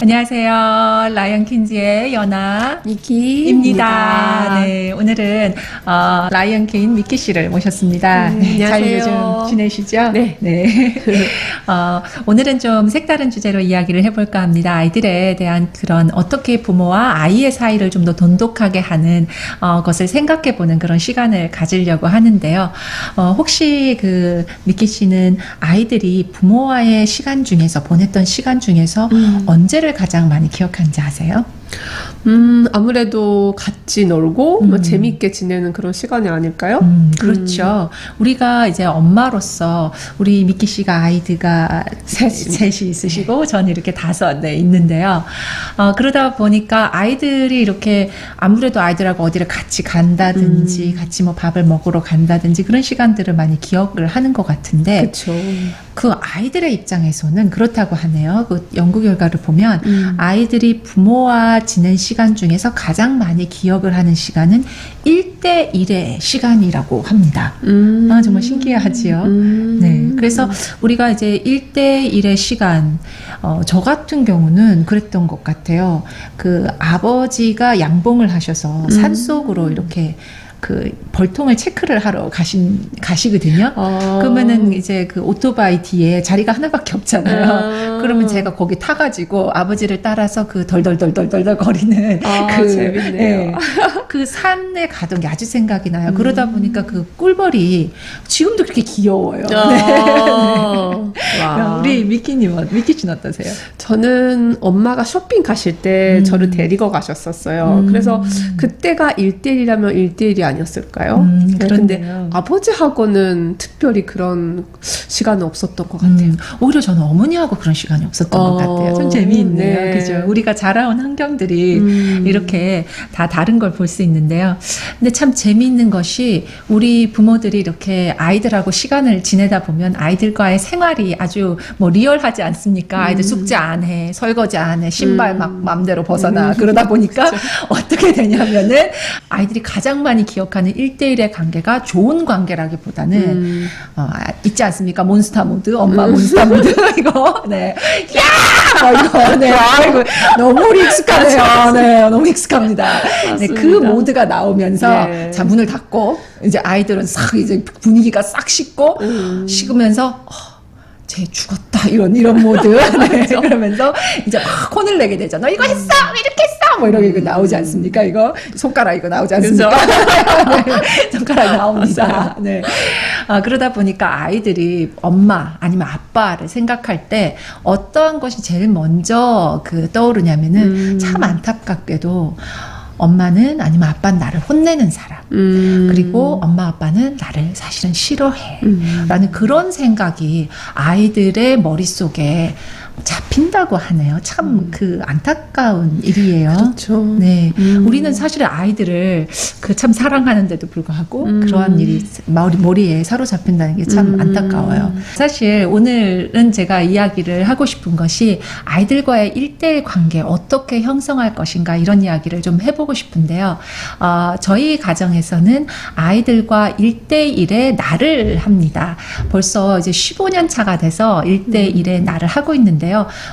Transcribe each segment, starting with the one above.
안녕하세요. 라이언 퀸즈의 연아 미키입니다. 네, 오늘은 라이언 퀸 미키 씨를 모셨습니다. 안녕하세요. 잘 요즘 지내시죠? 네. 오늘은 좀 색다른 주제로 이야기를 해볼까 합니다. 아이들에 대한 그런 어떻게 부모와 아이의 사이를 좀 더 돈독하게 하는 것을 생각해보는 그런 시간을 가지려고 하는데요. 혹시 그 미키 씨는 아이들이 부모와의 시간 중에서 보냈던 시간 중에서 언제를 가장 많이 기억하는지 아세요? 아무래도 같이 놀고 뭐 재밌게 지내는 그런 시간이 아닐까요? 그렇죠. 우리가 이제 엄마로서 우리 미키 씨가 아이들가 셋이 있으시고 저는 이렇게 5 있는데요. 그러다 보니까 아이들이 이렇게 아무래도 아이들하고 어디를 같이 간다든지 같이 뭐 밥을 먹으러 간다든지 그런 시간들을 많이 기억을 하는 것 같은데 그렇죠. 그 아이들의 입장에서는 그렇다고 하네요. 그 연구 결과를 보면 아이들이 부모와 지낸 시간 중에서 가장 많이 기억을 하는 시간은 1대1의 시간이라고 합니다. 정말 신기하지요. 네, 그래서 우리가 이제 1대1의 시간, 저 같은 경우는 그랬던 것 같아요. 그 아버지가 양봉을 하셔서 산속으로 이렇게 그 벌통을 체크를 하러 가시거든요. 그러면은 이제 그 오토바이 뒤에 자리가 하나밖에 없잖아요. 그러면 제가 거기 타가지고 아버지를 따라서 그 덜덜덜덜덜 거리는 재밌네요. 네, 그 산에 가던 게 아주 생각이 나요. 그러다 보니까 그 꿀벌이 지금도 그렇게 귀여워요. 와. 우리 미키 씨는 어떠세요? 저는 엄마가 쇼핑 가실 때 저를 데리고 가셨었어요. 그래서 그때가 1대1이라면 1대1이 아니었을까요? 근데 아버지하고는 특별히 그런 시간은 없었던 것 같아요. 오히려 저는 어머니하고 그런 시간이 없었던 것 같아요. 좀 재미있네요. 네. 그죠? 우리가 자라온 환경들이 이렇게 다 다른 걸 볼 수 있는데요. 근데 참 재미있는 것이 우리 부모들이 이렇게 아이들하고 시간을 지내다 보면 아이들과의 생활이 아주 뭐 리얼하지 않습니까? 아이들 숙제 안 해, 설거지 안 해, 신발 막 마음대로 벗어나. 그러다 보니까 어떻게 되냐면은 아이들이 가장 많이 기억하는 1대1의 관계가 좋은 관계라기보다는 있지 않습니까? 몬스터 모드, 엄마 몬스터 모드 이거 네, 야 이거 네, 아이고 너무 우리 익숙하네요. 네, 너무 익숙합니다. 네, 그 모드가 나오면서 네. 자 문을 닫고 이제 아이들은 싹 이제 분위기가 싹 식고 식으면서. 쟤 죽었다 이런 모드 네, 그러면서 이제 막 혼을 내게 되죠. 너 이거 했어 왜 이렇게 했어 뭐 이렇게 나오지 않습니까? 이거 손가락 이거 나오지 않습니까? 네, 손가락 나옵니다. 네. 그러다 보니까 아이들이 엄마 아니면 아빠를 생각할 때 어떠한 것이 제일 먼저 그 떠오르냐면은 참 안타깝게도 엄마는 아니면 아빠는 나를 혼내는 사람 그리고 엄마 아빠는 나를 사실은 싫어해 라는 그런 생각이 아이들의 머릿속에 잡힌다고 하네요. 참 그 안타까운 일이에요. 그렇죠. 네, 우리는 사실 아이들을 그 참 사랑하는데도 불구하고 그러한 일이 머리에 사로잡힌다는 게 참 안타까워요. 사실 오늘은 제가 이야기를 하고 싶은 것이 아이들과의 1대1 관계 어떻게 형성할 것인가 이런 이야기를 좀 해보고 싶은데요. 저희 가정에서는 아이들과 1대1의 날을 합니다. 벌써 이제 15년 차가 돼서 1대1의 날을 하고 있는데요.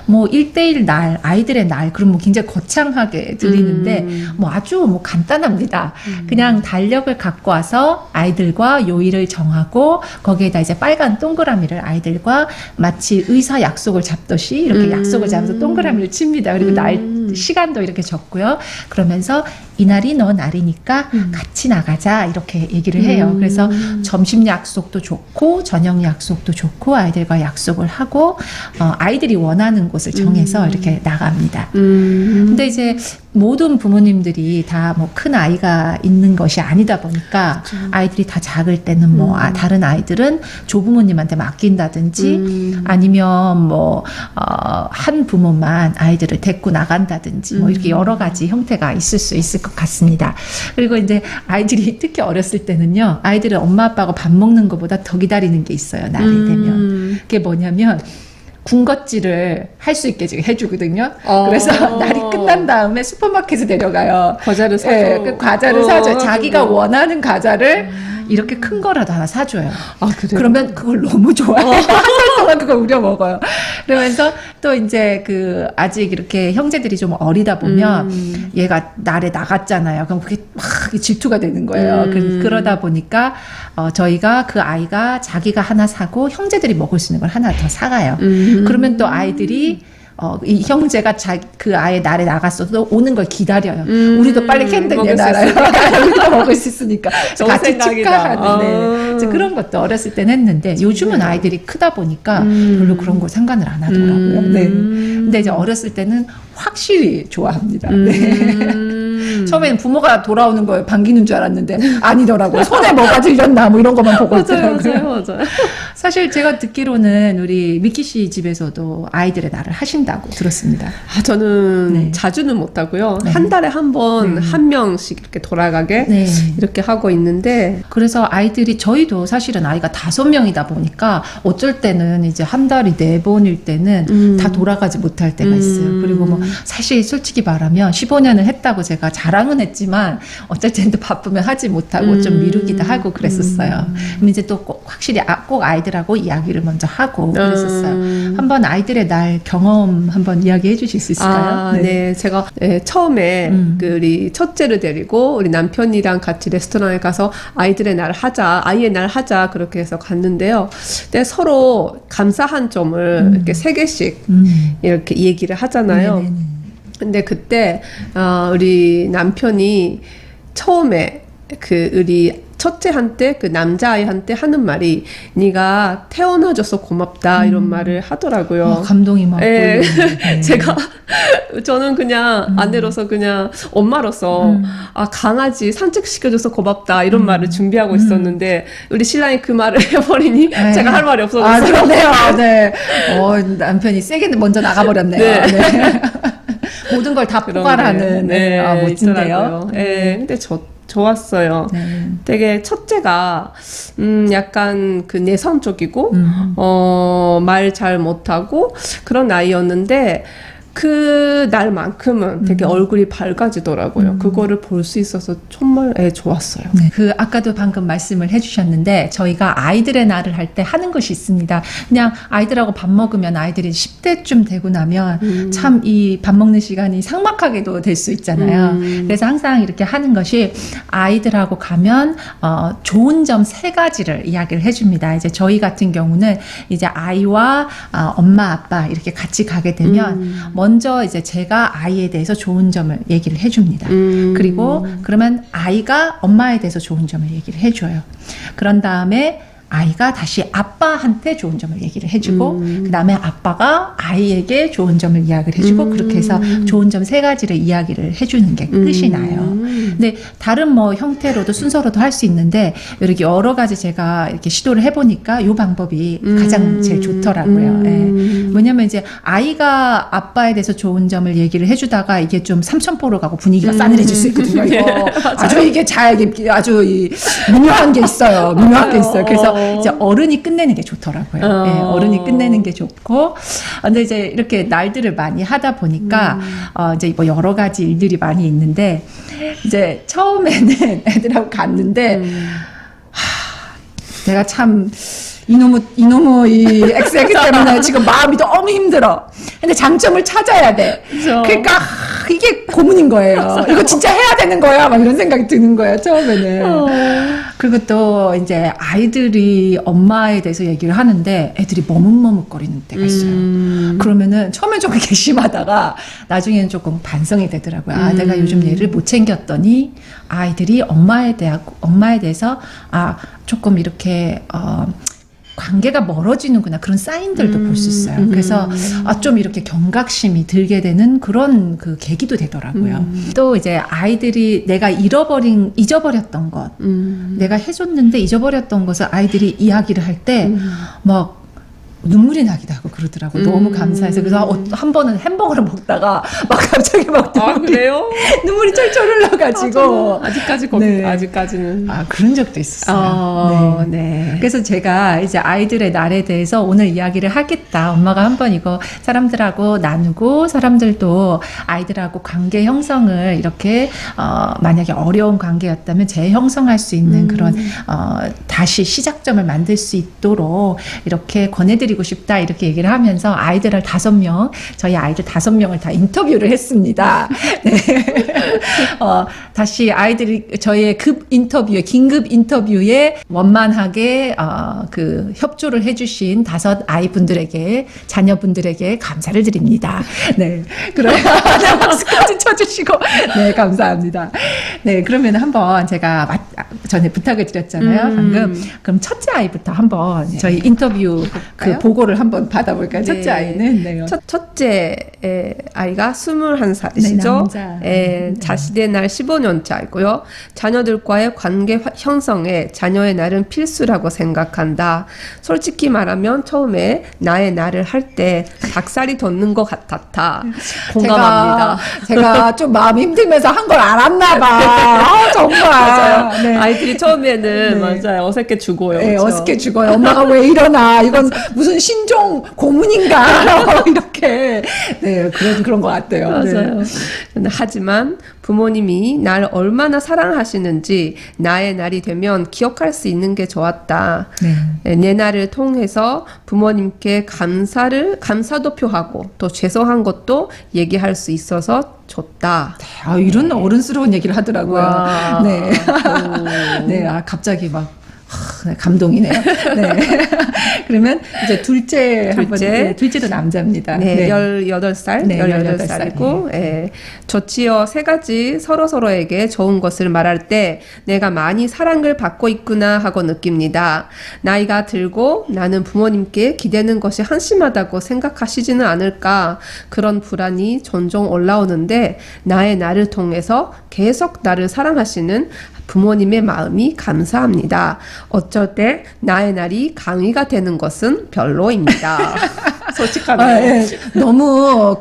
뭐 1대1 날, 아이들의 날, 그럼 뭐 굉장히 거창하게 들리는데 뭐 아주 뭐 간단합니다. 그냥 달력을 갖고 와서 아이들과 요일을 정하고 거기에다 이제 빨간 동그라미를 아이들과 마치 의사 약속을 잡듯이 이렇게 약속을 잡아서 동그라미를 칩니다. 그리고 시간도 이렇게 적고요. 그러면서 이날이 너 날이니까 같이 나가자 이렇게 얘기를 해요. 그래서 점심 약속도 좋고 저녁 약속도 좋고 아이들과 약속을 하고 아이들이 원하는 곳을 정해서 이렇게 나갑니다. 근데 이제 모든 부모님들이 다 뭐 큰 아이가 있는 것이 아니다 보니까 아이들이 다 작을 때는 뭐 다른 아이들은 조부모님한테 맡긴다든지 아니면 뭐 한 부모만 아이들을 데리고 나간다든지 뭐 이렇게 여러 가지 형태가 있을 수 있을 것 같습니다. 그리고 이제 아이들이 특히 어렸을 때는요, 아이들은 엄마 아빠가 밥 먹는 것보다 더 기다리는 게 있어요. 날이 되면. 그게 뭐냐면 군것질을 할 수 있게 지금 해주거든요. 그래서 날이 끝난 다음에 슈퍼마켓에 데려가요. 과자를 사줘. 네, 그 과자를 사줘요. 자기가 원하는 과자를 이렇게 큰 거라도 하나 사줘요. 아, 그래요? 그러면 그걸 너무 좋아해요. 한 달 동안 그걸 우려 먹어요. 그러면서 또 이제 그 아직 이렇게 형제들이 좀 어리다 보면 얘가 날에 나갔잖아요. 그럼 그게 막 질투가 되는 거예요. 그러다 보니까 저희가 그 아이가 자기가 하나 사고 형제들이 먹을 수 있는 걸 하나 더 사가요. 그러면 또 아이들이 이 형제가 그 아이 날에 나갔어도 오는 걸 기다려요. 우리도 빨리 캔들 내놔라요. 우리도 먹을 수 있으니까. 같이 축하하는. 네. 그런 것도 어렸을 땐 했는데 요즘은 아이들이 크다 보니까 별로 그런 거 상관을 안 하더라고요. 네. 근데 이제 어렸을 때는 확실히 좋아합니다. 네. 처음에는 부모가 돌아오는 거에 반기는 줄 알았는데 아니더라고요. 손에 뭐가 들렸나 뭐 이런 것만 보고 있더라고요. 맞아요. 사실 제가 듣기로는 우리 미키 씨 집에서도 아이들의 날을 하신다고 들었습니다. 저는 네. 자주는 못하고요. 네. 한 달에 한 번 한 명씩 이렇게 돌아가게 네. 이렇게 하고 있는데 그래서 아이들이 저희도 사실은 아이가 5명이다 보니까 어쩔 때는 이제 한 달이 4번일 때는 다 돌아가지 못할 때가 있어요. 그리고 뭐 사실 솔직히 말하면 15년을 했다고 제가 자랑은 했지만 어쩔 때는 또 바쁘면 하지 못하고 좀 미루기도 하고 그랬었어요. 그럼 이제 또 꼭 확실히 꼭 아이들하고 이야기를 먼저 하고 그랬었어요. 한번 아이들의 날 경험 한번 이야기해 주실 수 있을까요? 네. 제가 처음에 그 우리 첫째를 데리고 우리 남편이랑 같이 레스토랑에 가서 아이들의 날 하자, 아이의 날 하자 그렇게 해서 갔는데요. 근데 서로 감사한 점을 이렇게 3개씩 이렇게 얘기를 하잖아요. 네네네. 근데 그때 우리 남편이 처음에 그 우리 첫째한테 그 남자아이한테 하는 말이 네가 태어나줘서 고맙다 이런 말을 하더라고요. 감동이 막 네. 보이는데. 네. 저는 그냥 아내로서 그냥 엄마로서 강아지 산책시켜줘서 고맙다 이런 말을 준비하고 있었는데 우리 신랑이 그 말을 해버리니 제가 할 말이 없어졌어요. 그러네요. 네. 남편이 세게 먼저 나가버렸네요. 네. 네. 모든 걸 다 포괄하는 멋진데요. 네. 근데 좋았어요. 네. 되게 첫째가 약간 그 내성적이고 말 잘 못하고 그런 아이였는데 그 날만큼은 되게 얼굴이 밝아지더라고요. 그거를 볼 수 있어서 정말 좋았어요. 네, 그 아까도 방금 말씀을 해주셨는데 저희가 아이들의 날을 할 때 하는 것이 있습니다. 그냥 아이들하고 밥 먹으면 아이들이 10대쯤 되고 나면 참 이 밥 먹는 시간이 삭막하게도 될 수 있잖아요. 그래서 항상 이렇게 하는 것이 아이들하고 가면 좋은 점 3가지를 이야기를 해줍니다. 이제 저희 같은 경우는 이제 아이와 엄마 아빠 이렇게 같이 가게 되면 먼저 이제 제가 아이에 대해서 좋은 점을 얘기를 해줍니다. 그리고 그러면 아이가 엄마에 대해서 좋은 점을 얘기를 해줘요. 그런 다음에 아이가 다시 아빠한테 좋은 점을 얘기를 해주고 그 다음에 아빠가 아이에게 좋은 점을 이야기를 해주고 그렇게 해서 좋은 점 3가지를 이야기를 해주는 게 끝이 나요. 근데 다른 뭐 형태로도 순서로도 할 수 있는데 이렇게 여러 가지 제가 이렇게 시도를 해보니까 이 방법이 가장 제일 좋더라고요. 예. 뭐냐면 이제 아이가 아빠에 대해서 좋은 점을 얘기를 해주다가 이게 좀 삼천포로 가고 분위기가 싸늘해질 수 있거든요. 이거 아주 이게 아주 미묘한 게 있어요. 미묘한 게 있어요. 그래서 이제 어른이 끝내는 게 좋더라고요. 예, 어른이 끝내는 게 좋고. 근데 이제 이렇게 날들을 많이 하다 보니까 이제 뭐 여러 가지 일들이 많이 있는데 이제 처음에는 애들하고 갔는데 내가 참 이놈의 엑스엑스 때문에 지금 마음이 너무 힘들어. 근데 장점을 찾아야 돼. 그렇죠. 그러니까 이게 고문인 거예요. 이거 진짜 해야 되는 거야. 막 이런 생각이 드는 거예요. 처음에는. 그리고 또 이제 아이들이 엄마에 대해서 얘기를 하는데 애들이 머뭇머뭇거리는 때가 있어요. 그러면은 처음엔 좀 괘씸하다가 나중에는 조금 반성이 되더라고요. 내가 요즘 얘를 못 챙겼더니 아이들이 엄마에 대해서 조금 이렇게 관계가 멀어지는구나 그런 사인들도 볼 수 있어요. 그래서 좀 이렇게 경각심이 들게 되는 그런 그 계기도 되더라고요. 또 이제 아이들이 내가 잊어버렸던 것, 내가 해줬는데 잊어버렸던 것을 아이들이 이야기를 할 때 막 눈물이 나기도 하고 그러더라고요. 너무 감사해서. 그래서 한 번은 햄버거를 먹다가 막 갑자기 막 그래요? 눈물이 철철 흘러가지고. 아직까지 거기, 네. 아직까지는. 그런 적도 있었어요. 네. 그래서 제가 이제 아이들의 날에 대해서 오늘 이야기를 하겠다. 엄마가 한번 이거 사람들하고 나누고, 사람들도 아이들하고 관계 형성을 이렇게, 만약에 어려운 관계였다면 재형성할 수 있는 그런, 다시 시작점을 만들 수 있도록 이렇게 권해드리고 싶다. 이렇게 얘기를 하면서 아이들을 5명, 저희 아이들 5명을 다 인터뷰를 했습니다. 네. 다시 아이들이 저희의 긴급 인터뷰에 원만하게 그 협조를 해주신 5 아이분들에게, 자녀분들에게 감사를 드립니다. 네, 그럼 박수까지 쳐주시고, 네, 감사합니다. 네, 그러면 한번 제가 전에 부탁을 드렸잖아요, 방금. 그럼 첫째 아이부터 한번 저희 인터뷰 그 보고를 한번 받아볼까요? 네. 첫째 아이는 네. 첫째 아이가 21살이시죠. 네, 남자. 자식의 날 15년차이고요. 자녀들과의 관계 형성에 자녀의 날은 필수라고 생각한다. 솔직히 말하면 처음에 나의 날을 할 때 닭살이 돋는 것 같았다. 공감합니다. 제가 좀 마음이 힘들면서 한 걸 알았나 봐. 정말. 맞아요. 네. 아이들이 처음에는 네. 맞아요. 어색해 죽어요. 네, 그렇죠? 어색해 죽어요. 엄마가 왜 이러나. 이건 무슨 신종 고문인가. 이렇게. 네, 그런 것 같아요. 맞아요. 네. 하지만 부모님이 나를 얼마나 사랑하시는지 나의 날이 되면 기억할 수 있는 게 좋았다. 네. 내 날을 통해서 부모님께 감사도 표하고 또 죄송한 것도 얘기할 수 있어서 좋다. 이런 어른스러운 얘기를 하더라고요. 와. 네. 네, 갑자기 막. 네, 감동이네요. 네. 그러면 이제 둘째도 남자입니다. 네, 18살, 네, 18살이고, 예. 좋지요. 3가지 서로서로에게 좋은 것을 말할 때 내가 많이 사랑을 받고 있구나 하고 느낍니다. 나이가 들고 나는 부모님께 기대는 것이 한심하다고 생각하시지는 않을까 그런 불안이 종종 올라오는데 나의 나를 통해서 계속 나를 사랑하시는 부모님의 마음이 감사합니다. 어쩔 때 나의 날이 강의가 되는 것은 별로입니다. 솔직하네요. 예. 너무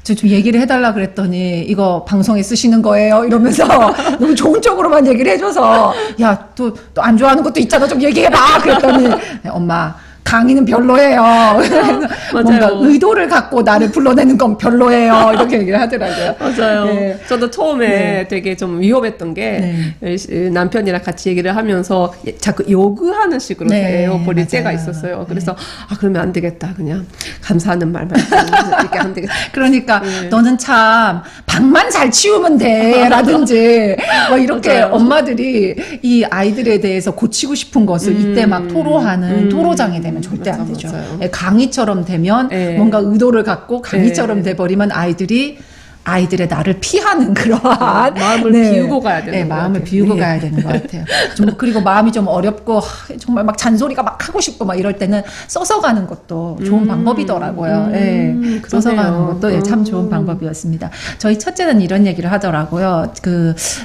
좀 얘기를 해달라 그랬더니 이거 방송에 쓰시는 거예요 이러면서 너무 좋은 쪽으로만 얘기를 해줘서 야, 또 안 좋아하는 것도 있잖아 좀 얘기해봐 그랬더니 네, 엄마 강의는 별로예요. 뭔가 의도를 갖고 나를 불러내는 건 별로예요. 이렇게 얘기를 하더라고요. 맞아요. 네. 저도 처음에 네. 되게 좀 위험했던 게 남편이랑 같이 얘기를 하면서 자꾸 요구하는 식으로 대해버릴 때가 있었어요. 그래서 그러면 안 되겠다. 그냥 감사하는 말만 이렇게 안 되겠다. 그러니까 너는 참 방만 잘 치우면 돼 라든지 뭐 이렇게 엄마들이 이 아이들에 대해서 고치고 싶은 것을 이때 막 토로하는 토로장이 되면 절대 안 되죠. 맞아요. 강의처럼 되면 뭔가 의도를 갖고 강의처럼 돼버리면 아이들의 나를 피하는 그러한 마음을 비우고 가야 되는 것 마음을 같아요. 비우고 가야 되는 것 같아요. 그리고 마음이 좀 어렵고 정말 막 잔소리가 막 하고 싶고 막 이럴 때는 써서 가는 것도 좋은 방법이더라고요. 써서 가는 것도 참 좋은 방법이었습니다. 저희 첫째는 이런 얘기를 하더라고요.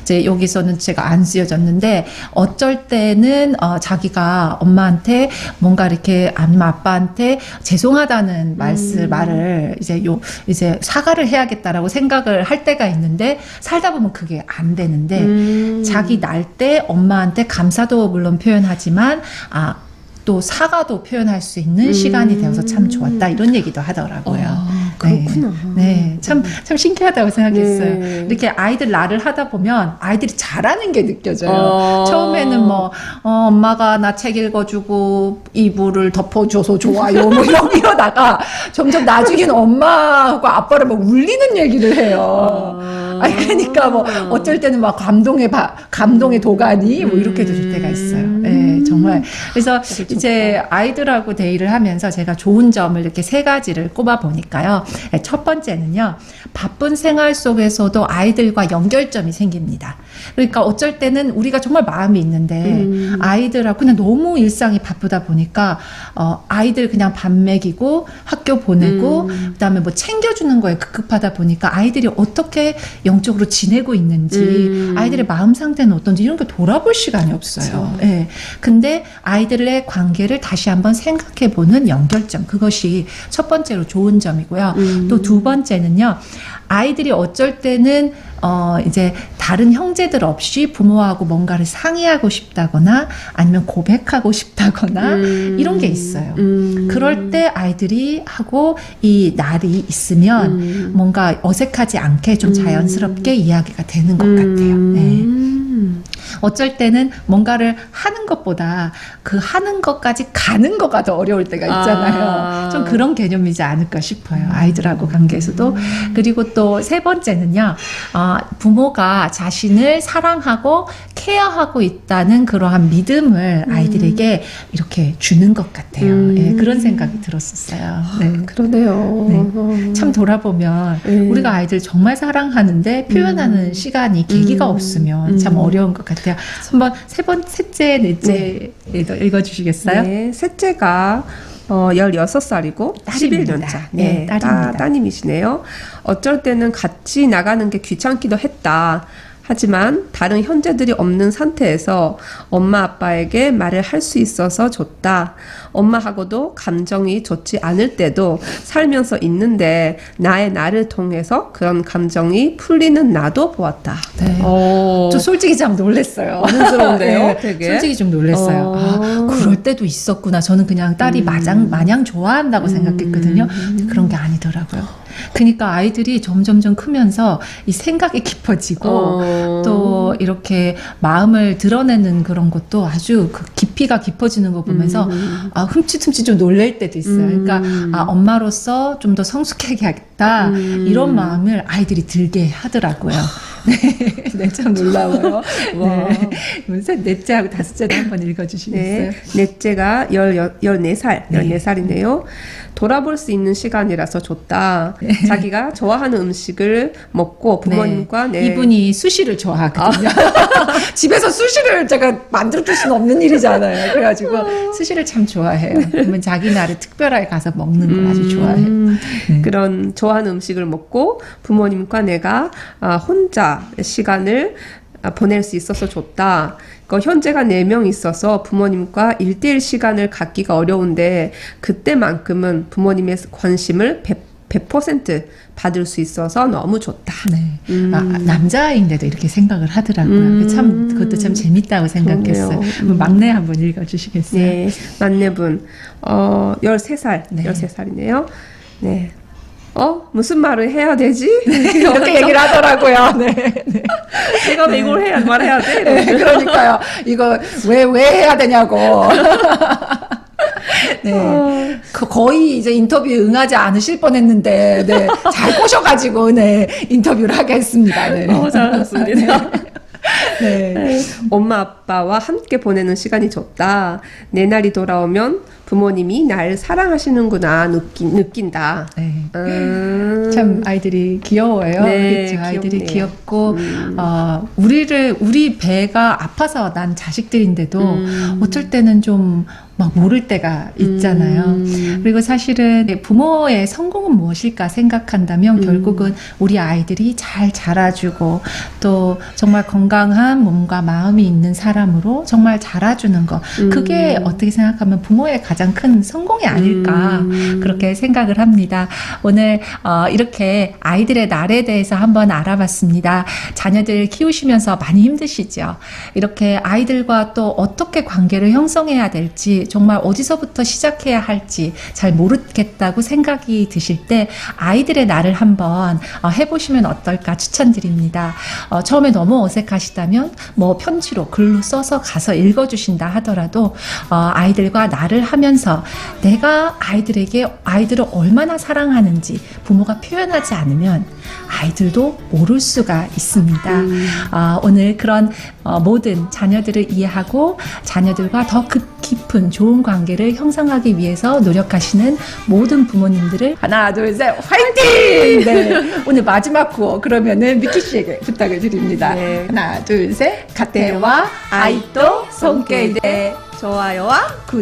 이제 여기서는 제가 안 쓰여졌는데 어쩔 때는 자기가 엄마한테 뭔가 이렇게 아니면 아빠한테 죄송하다는 말을 이제 사과를 해야겠다라고 생각을 할 때가 있는데 살다 보면 그게 안 되는데 자기 날 때 엄마한테 감사도 물론 표현하지만 또 사과도 표현할 수 있는 시간이 되어서 참 좋았다 이런 얘기도 하더라고요. 그렇구나. 네, 참 신기하다고 생각했어요. 이렇게 아이들 날을 하다 보면 아이들이 잘하는 게 느껴져요. 처음에는 엄마가 나 책 읽어주고 이불을 덮어줘서 좋아요. 뭐 이러다가 점점 나중에는 엄마하고 아빠를 막 울리는 얘기를 해요. 그러니까 뭐 어쩔 때는 막 감동의 도가니 뭐 이렇게도 될 때가 있어요. 네, 정말. 그래서 이제 아이들하고 데이를 하면서 제가 좋은 점을 이렇게 3가지를 꼽아 보니까요. 첫 번째는요, 바쁜 생활 속에서도 아이들과 연결점이 생깁니다. 그러니까 어쩔 때는 우리가 정말 마음이 있는데 아이들하고 그냥 너무 일상이 바쁘다 보니까 아이들 그냥 밥 먹이고 학교 보내고 그다음에 뭐 챙겨주는 거에 급급하다 보니까 아이들이 어떻게 영적으로 지내고 있는지 아이들의 마음 상태는 어떤지 이런 거 돌아볼 시간이 없어요. 네. 근데 그다음에 아이들의 관계를 다시 한번 생각해보는 연결점, 그것이 첫 번째로 좋은 점이고요. 또 두 번째는요, 아이들이 어쩔 때는 이제 다른 형제들 없이 부모하고 뭔가를 상의하고 싶다거나 아니면 고백하고 싶다거나 이런 게 있어요. 그럴 때 아이들이 하고 이 날이 있으면 뭔가 어색하지 않게 좀 자연스럽게 이야기가 되는 것 같아요. 네. 어쩔 때는 뭔가를 하는 것보다 그 하는 것까지 가는 거가 더 어려울 때가 있잖아요. 좀 그런 개념이지 않을까 싶어요. 아이들하고 관계에서도. 그리고 또 세 번째는요, 부모가 자신을 사랑하고 케어하고 있다는 그러한 믿음을 아이들에게 이렇게 주는 것 같아요. 예, 그런 생각이 들었었어요. 네. 그러네요. 네. 참 돌아보면 우리가 아이들 정말 사랑하는데 표현하는 시간이 계기가 없으면 참 어려운 것 같아요. 한번 셋째, 넷째 읽어주시겠어요? 네, 셋째가 16살이고 딸입니다. 11년차. 네, 딸입니다. 따님이시네요. 어쩔 때는 같이 나가는 게 귀찮기도 했다. 하지만 다른 형제들이 없는 상태에서 엄마 아빠에게 말을 할 수 있어서 좋다. 엄마하고도 감정이 좋지 않을 때도 살면서 있는데 나를 통해서 그런 감정이 풀리는 나도 보았다. 네. 저 솔직히 참 놀랐어요. 어른스러운데요, 네, 되게. 솔직히 좀 놀랐어요. 그럴 때도 있었구나. 저는 그냥 딸이 마냥 좋아한다고 생각했거든요. 그런 게 아니더라고요. 그러니까 아이들이 점점점 크면서 이 생각이 깊어지고 또 이렇게 마음을 드러내는 그런 것도 아주 그 깊이가 깊어지는 거 보면서 흠칫흠칫 좀 놀랄 때도 있어요. 그러니까 엄마로서 좀 더 성숙하게 하겠다 이런 마음을 아이들이 들게 하더라고요. 네, 참 놀라워요. 네. 넷째하고 다섯째도 한번 읽어주시겠어요? 네, 넷째가 14살이네요. 돌아볼 수 있는 시간이라서 좋다. 자기가 좋아하는 음식을 먹고 부모님과 이분이 수시를 좋아하거든요. 집에서 수시를 제가 만들어줄 수는 없는 일이잖아요. 그래가지고 수시를 참 좋아해요. 그러면 자기 날에 특별하게 가서 먹는 걸 아주 좋아해요. 그런 좋아하는 음식을 먹고 부모님과 내가 혼자 시간을 보낼 수 있어서 좋다. 현재가 4명 있어서 부모님과 1대1 시간을 갖기가 어려운데 그때만큼은 부모님의 관심을 100% 받을 수 있어서 너무 좋다. 네. 남자아이인데도 이렇게 생각을 하더라고요. 참 그것도 참 재밌다고 생각했어요. 막내 한번 읽어주시겠어요? 네, 막내분 13살, 네. 13살이네요. 네. 무슨 말을 해야 되지? 이렇게 얘기를 하더라고요. 네. 내가 왜 이걸 말해야 돼? 네, 그러니까요. 이거 왜 해야 되냐고. 네. 거의 이제 인터뷰에 응하지 않으실 뻔했는데, 네. 잘 꼬셔가지고, 네. 인터뷰를 하게 했습니다. 네. 잘하셨습니다. 네. 엄마 아빠와 함께 보내는 시간이 좋다. 내 날이 돌아오면 부모님이 날 사랑하시는구나 느낀다. 네. 참 아이들이 귀여워요. 네, 그렇죠? 아이들이 귀엽네요. 귀엽고 우리 배가 아파서 난 자식들인데도 어쩔 때는 좀 막 모를 때가 있잖아요. 그리고 사실은 부모의 성공은 무엇일까 생각한다면 결국은 우리 아이들이 잘 자라주고 또 정말 건강한 몸과 마음이 있는 사람으로 정말 자라주는 거, 그게 어떻게 생각하면 부모의 가장 큰 성공이 아닐까 그렇게 생각을 합니다. 오늘 이렇게 아이들의 날에 대해서 한번 알아봤습니다. 자녀들 키우시면서 많이 힘드시죠? 이렇게 아이들과 또 어떻게 관계를 형성해야 될지, 정말 어디서부터 시작해야 할지 잘 모르겠다고 생각이 드실 때 아이들의 날을 한번 해보시면 어떨까 추천드립니다. 처음에 너무 어색하시다면 뭐 편지로 글로 써서 가서 읽어주신다 하더라도 아이들과 날을 하면서 내가 아이들을 얼마나 사랑하는지 부모가 표현하지 않으면 아이들도 모를 수가 있습니다. 오늘 그런 모든 자녀들을 이해하고 자녀들과 더 깊은 좋은 관계를 형성하기 위해서 노력하시는 모든 부모님들을 하나 둘 셋 화이팅! 네, 오늘 마지막 구호 그러면은 미키 씨에게 부탁을 드립니다. 네. 하나 둘 셋 가테와 아이또 손게이데 좋아요와